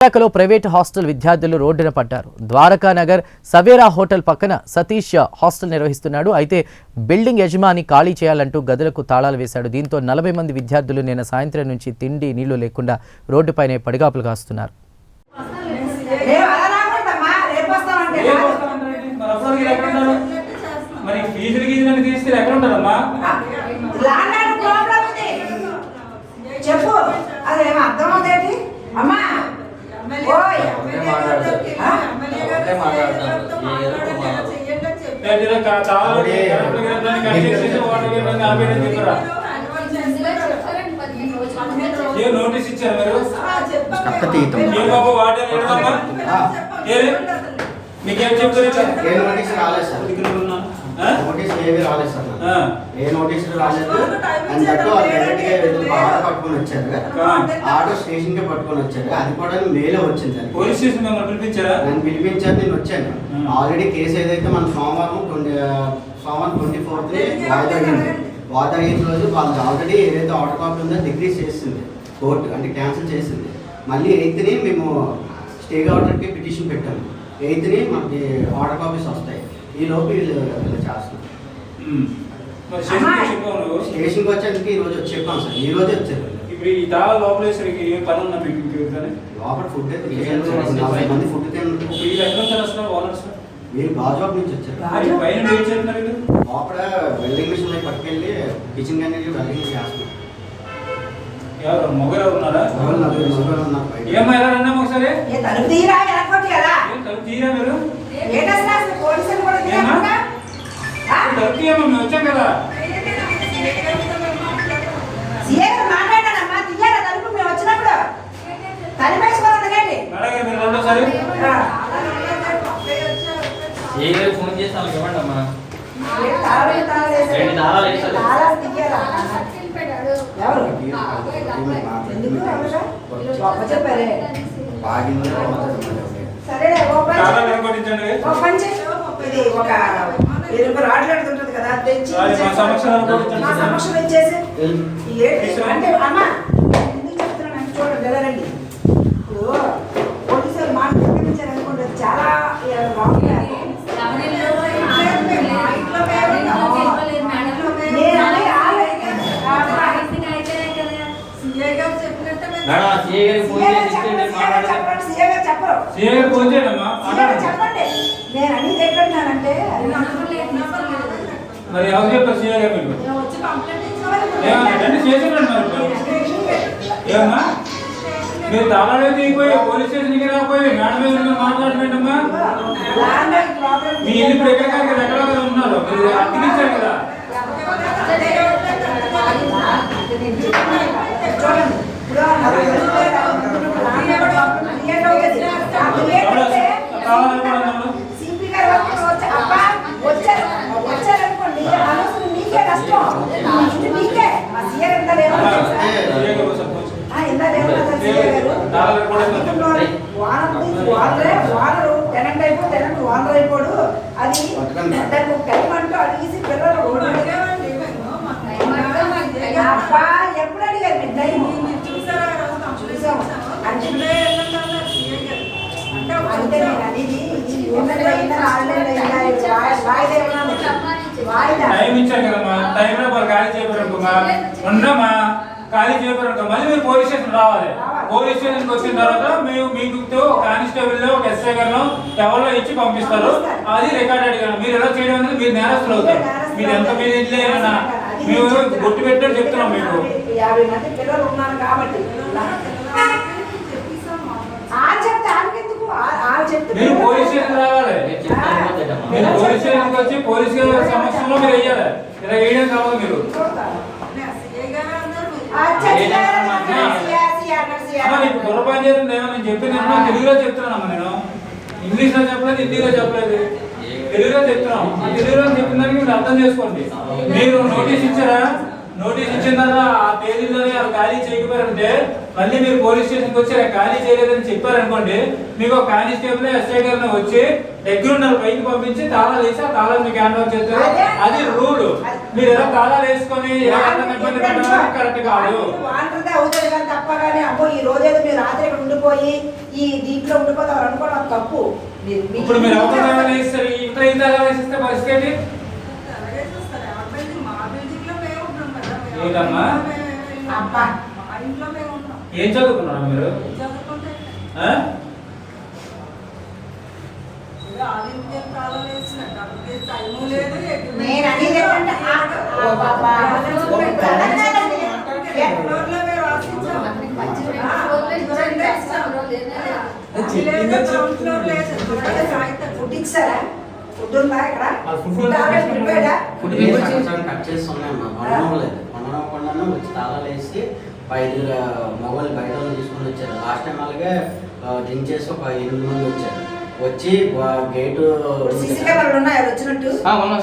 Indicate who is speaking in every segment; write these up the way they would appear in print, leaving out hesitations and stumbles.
Speaker 1: విశాఖలో private hostel విద్యార్థులు రోడ్డున పడ్డారు. ద్వారకా నగర్ సవేరా హోటల్ పక్కన సతీష్ హాస్టల్ నిర్వహిస్తున్నాడు. అయితే బిల్డింగ్ యజమాని ఖాళీ చేయాలంటూ గదులకు తాళాలు వేశాడు. దీంతో 40 మంది విద్యార్థులు నిన్న సాయంత్రం నుంచి తిండి నీళ్లు లేకుండా రోడ్డుపైనే పడిగాపులు కాస్తున్నారు.
Speaker 2: నోటీస్ ఇచ్చారు మీకేం చెప్తారు?
Speaker 3: ఏ నోటీస్ రాలేదు సార్. నోటీస్ ఏవి రాలేదు సార్. ఏ నోటీస్ రాలేదు అని చెప్పి వాళ్ళు డైరెక్ట్గా ఆటో పట్టుకొని వచ్చారు. ఆటో స్టేషన్ కి పట్టుకొని వచ్చారు. అది కూడా మేలో వచ్చింది సార్.
Speaker 2: పోలీస్ స్టేషన్ మిమ్మల్ని పిలిపించారా?
Speaker 3: నన్ను పిలిపించారు, నేను వచ్చాను. ఆల్రెడీ కేసు ఏదైతే మన సోమవారం 24th వాయిదా అయింది. వాయిదా అయిన రోజు వాళ్ళు ఆల్రెడీ ఏదైతే ఆర్డర్ కాపీ ఉందో డిగ్రీ చేసింది కోర్టు, అంటే క్యాన్సిల్ చేసింది. మళ్ళీ 8th మేము స్టే ఆర్డర్కి పిటిషన్ పెట్టాము. 8th మనకి ఆర్డర్ కాపీస్ వస్తాయి. ఈ లోపు వీళ్ళు చేస్తున్నారు. స్టేషన్కి వచ్చేందుకు ఈ రోజు వచ్చి చెప్పాను సార్. ఈ రోజే వచ్చారు.
Speaker 2: ఇప్పుడు ఈ తాళ లోపలేసరికి ఏ పని ఉన్నా మీకు
Speaker 3: లోపల ఫుడ్ 40 మంది ఫుడ్ తిన్నారు. వీళ్ళు బాజాబ్ నుంచి వచ్చారు. లోపల వెల్డింగ్ మిషన్ పట్టుకెళ్ళి కిచెన్ కానీ వెల్డింగ్ చేస్తున్నారు.
Speaker 2: ఎవరు మొగలు ఉన్నారా?
Speaker 3: ఉన్నారు.
Speaker 2: ఏమ్మా ఎలా అన్నాం ఒకసారి
Speaker 4: తీరా
Speaker 2: మీరు మేము వచ్చాం కదా. మీరు రెండోసారి
Speaker 5: ఫోన్ చేసి వాళ్ళకి ఇవ్వండి అమ్మా.
Speaker 4: ఆటలాడుతుంటది కదా, తెచ్చి సమస్యలు ఇచ్చేసి అంటే అమ్మా ఎందుకు చెప్తున్నాను చూడండి ఎలా రండి. ఇప్పుడు పోలీసులు మాట అనుకోండి, చాలా చెప్పండి. నేను అన్ని చెప్పంటే
Speaker 2: మరి ఎవరు చెప్తారు? సీఏ గారు మీకు ఏమన్నా మీరు తాళాలు తీయిపోయి పోలీస్ స్టేషన్కి రాకపోయి మేడం మీద మాట్లాడమేటమ్మా. మీ ఇల్లు ఇప్పుడు ఎక్కడ ఉన్నారు? మీరు అతికించారు కదా.
Speaker 4: వానర్ అయిపోడు. అది దానికి ఒక టైం అంటూ అడిగేసి పిల్లలు అబ్బా ఎప్పుడు అడిగారు మీరు టైం చూసాము అంటే నేను అనేది
Speaker 2: టైం ఇచ్చారు కదమ్మా. టైంలో వాళ్ళు ఖాళీ చేయబడుతుందా ఉండమ్మా. ఖాళీ చేయబడుతుంది మళ్ళీ మీరు పోలీస్ స్టేషన్ రావాలి. పోలీస్ స్టేషన్కి వచ్చిన తర్వాత మీకు కానిస్టేబుల్ ఒక ఎస్ఐ గారు ఎవరో ఇచ్చి పంపిస్తారు. అది రికార్డెడ్ గా మీరు ఎలా చేయడం అనేది మీరు నేరస్తులు అవుతారు. మీరు ఎంత మీరు ఇంట్లో ఏమన్నా మేము గుర్తు పెట్టారు చెప్తున్నాం. మీకు
Speaker 4: 50 మంది పిల్లలు ఉన్నారు కాబట్టి
Speaker 2: మీరు పోలీస్ స్టేషన్ రావాలి. మీరు పోలీస్ స్టేషన్కి వచ్చి పోలీస్ సమస్యలో మీరు వెయ్యాలి. ఇలా వేయడం కావాలి. మీరు పొరపాటు చేస్తుంది ఏమో నేను చెప్పింది తెలుగులో చెప్తున్నానమ్మా. నేను ఇంగ్లీష్ లో చెప్పలేదు, హిందీలో చెప్పలేదు, తెలుగులో చెప్తున్నాం. తెలుగులో చెప్పిన దానికి మీరు అర్థం చేసుకోండి. మీరు నోటీస్ ఇచ్చారా? నోటీస్ ఇచ్చిన తర్వాత ఆ తేదీలోనే అది ఖాళీ చేయకపోయారంటే మళ్ళీ మీరు పోలీస్ స్టేషన్కి వచ్చి ఖాళీ చేయలేదని చెప్పారనుకోండి, మీకు ఒక కానిస్టేబుల్ ఎస్ఐ గారిని వచ్చి దగ్గరున్న పైకి పంపించి తాళాలు వేసి ఆ తాళాలు మీకు హ్యాండ్ ఓవర్ చేస్తారు. అది రూల్. మీరు ఎలా తాళాలు వేసుకొని ఇబ్బంది పెట్టడం కరెక్ట్ కాదు.
Speaker 4: వాంటంటే అవుతుంది కానీ తప్ప కానీ అమ్మో ఈ రోజేదో మీరు రాత్రి ఇక్కడ ఉండిపోయి ఈ దీంట్లో ఉండిపోతారు అనుకోవడం తప్పు.
Speaker 2: ఇప్పుడు మీరు అవతల వేస్తారు, ఇట్లా ఇంత వేసిస్తే పరిస్థితి ఏంటి? ఏంటమ్మా
Speaker 4: అబ్బా
Speaker 2: ఏం చదువుకున్నారా మీరు?
Speaker 4: నేను అనేది ఏంటంటే ఓ బాబా ఫుడ్ ఇచ్చారా? ఫుడ్ ఉందా ఇక్కడ? ఫుడ్ ఆల్రెడీ ప్రిపేర్డా?
Speaker 3: కట్ చేస్తున్నాయమ్మా, వండకుండా వచ్చి తాళాలు వేసి 5 మొబైల్ బయట తీసుకొని వచ్చారు. లాస్ట్ టైం అలాగే డ్రింక్ చేసి ఒక 8 మంది వచ్చారు. వచ్చి గేటు
Speaker 4: సీసీ కెమెరాలు ఉన్నాయా వచ్చినట్టు?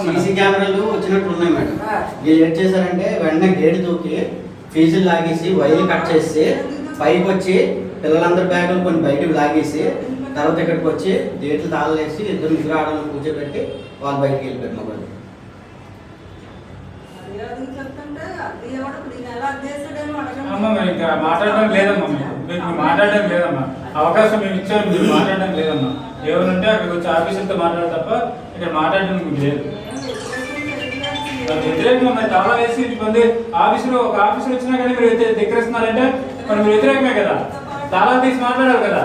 Speaker 3: సీసీ కెమెరాలు వచ్చినట్టు ఉన్నాయి మేడం. వీళ్ళు ఏం చేశారంటే వెంటనే గేటు దూకి ఫీజులు లాగేసి వైర్లు కట్ చేసి పైకి వచ్చి పిల్లలందరి బ్యాగులు కొన్ని బయటకు లాగేసి తర్వాత ఇక్కడికి వచ్చి గేట్లు తాళాలు వేసి 2 ముగ్గురు ఆడవాళ్ళని కూర్చోబెట్టి వాళ్ళు బయటకు వెళ్ళిపోయారు మొబైల్.
Speaker 2: అమ్మ మరి ఇంకా మాట్లాడడం లేదమ్మా, మీకు మాట్లాడడం లేదమ్మా, అవకాశం మేము ఇచ్చాము, మీరు మాట్లాడడం లేదమ్మా. ఏమనంటే అక్కడికి వచ్చి ఆఫీసులతో మాట్లాడాలి తప్ప ఇక్కడ మాట్లాడడం మీకు లేదు. వ్యతిరేకంగా మరి తాళా వేసి కొంత ఆఫీసులో ఒక ఆఫీసులో వచ్చినా కానీ మీరు ధిక్కరిస్తున్నారంటే మరి మీరు వ్యతిరేకమే కదా, తాళాలు తీసి మాట్లాడాలి కదా.